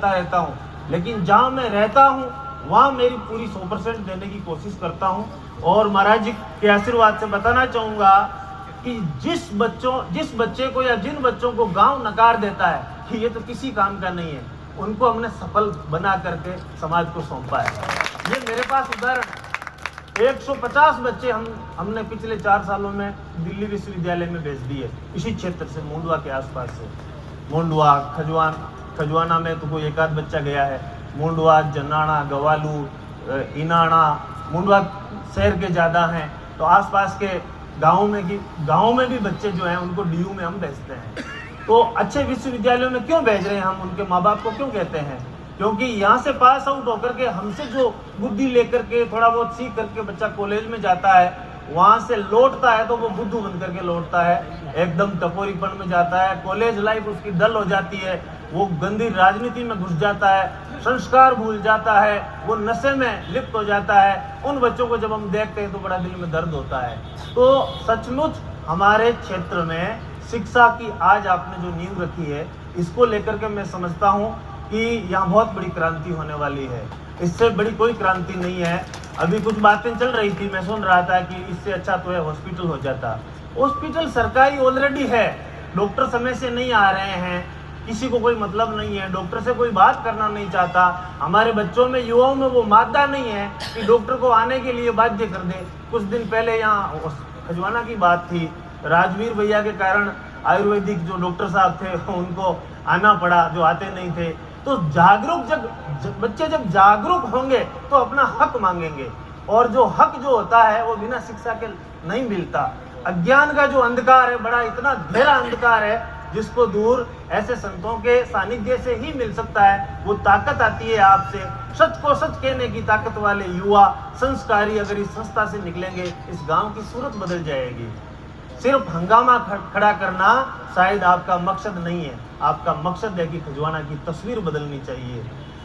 रहता हूँ, लेकिन जहाँ मैं रहता हूँ वहाँ मेरी पूरी 100% देने की कोशिश करता हूँ। और महाराज जी के आशीर्वाद से बताना चाहूँगा कि जिस बच्चे को या जिन बच्चों को गांव नकार देता है कि ये तो किसी काम का नहीं है, उनको हमने सफल बना करके समाज को सौंपा है। ये मेरे पास उदाहरण 150 बच्चे हमने पिछले 4 सालों में दिल्ली विश्वविद्यालय में भेज दिए, इसी क्षेत्र से, मुंडवा के आसपास से। मुंडवा, खजवाना में तो कोई एक आध बच्चा गया है। मुंडवा, जनाना, गवालू, इनाना, मुंडवा शहर के ज़्यादा हैं, तो आसपास के गाँव में भी बच्चे जो हैं उनको डीयू में हम भेजते हैं। तो अच्छे विश्वविद्यालयों में क्यों भेज रहे हैं हम, उनके माँ बाप को क्यों कहते हैं? क्योंकि यहाँ से पास आउट होकर के हमसे जो बुद्धि लेकर के थोड़ा बहुत सीख करके बच्चा कॉलेज में जाता है, वहाँ से लौटता है तो वो बुद्धू बन करके लौटता है, एकदम टपोरीपन में जाता है, कॉलेज लाइफ उसकी डल हो जाती है, वो गंदी राजनीति में घुस जाता है, संस्कार भूल जाता है, वो नशे में लिप्त हो जाता है। उन बच्चों को जब हम देखते हैं तो बड़ा दिल में दर्द होता है। तो सचमुच हमारे क्षेत्र में शिक्षा की आज आपने जो नींव रखी है, इसको लेकर के मैं समझता हूँ कि यहाँ बहुत बड़ी क्रांति होने वाली है। इससे बड़ी कोई क्रांति नहीं है। अभी कुछ बातें चल रही थी, मैं सुन रहा था कि इससे अच्छा तो है हॉस्पिटल हो जाता। हॉस्पिटल सरकारी ऑलरेडी है, डॉक्टर समय से नहीं आ रहे हैं, किसी को कोई मतलब नहीं है, डॉक्टर से कोई बात करना नहीं चाहता। हमारे बच्चों में, युवाओं में वो मादा नहीं है कि डॉक्टर को आने के लिए बाध्य कर दे। कुछ दिन पहले यहाँ खजवाना की बात थी, राजवीर भैया के कारण आयुर्वेदिक जो डॉक्टर साहब थे उनको आना पड़ा, जो आते नहीं थे। तो बच्चे जब जागरूक होंगे तो अपना हक मांगेंगे, और जो हक जो होता है वो बिना शिक्षा के नहीं मिलता। अज्ञान का जो अंधकार है, बड़ा इतना गहरा अंधकार है, जिसको दूर ऐसे संतों के सानिध्य से ही मिल सकता है। वो ताकत आती है आपसे, सच को सच कहने की ताकत वाले युवा संस्कारी अगर इस संस्था से निकलेंगे, इस गांव की सूरत बदल जाएगी। सिर्फ हंगामा खड़ा करना शायद आपका मकसद नहीं है, आपका मकसद है कि खजवाना की तस्वीर बदलनी चाहिए।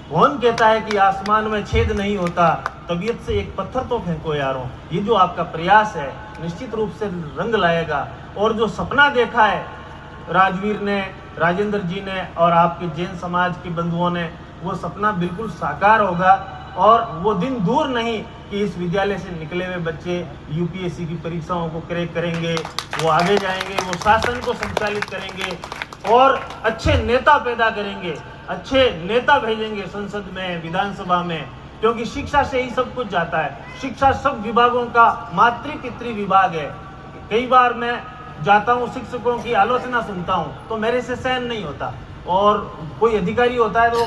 कौन कहता है कि आसमान में छेद नहीं होता, तबीयत से एक पत्थर तो फेंको यारों। ये जो आपका प्रयास है निश्चित रूप से रंग लाएगा। और जो सपना देखा है राजवीर ने, राजेंद्र जी ने और आपके जैन समाज के बंधुओं ने, वो सपना बिल्कुल साकार होगा। और वो दिन दूर नहीं कि इस विद्यालय से निकले हुए बच्चे यूपीएससी की परीक्षाओं को क्रैक करेंगे, वो आगे जाएंगे, वो शासन को संचालित करेंगे और अच्छे नेता पैदा करेंगे, अच्छे नेता भेजेंगे संसद में, विधानसभा में। क्योंकि शिक्षा से ही सब कुछ जाता है। शिक्षा सब विभागों का मातृ पितृ विभाग है। कई बार मैं जाता हूँ, शिक्षकों की आलोचना सुनता हूँ तो मेरे से सहन नहीं होता, और कोई अधिकारी होता है तो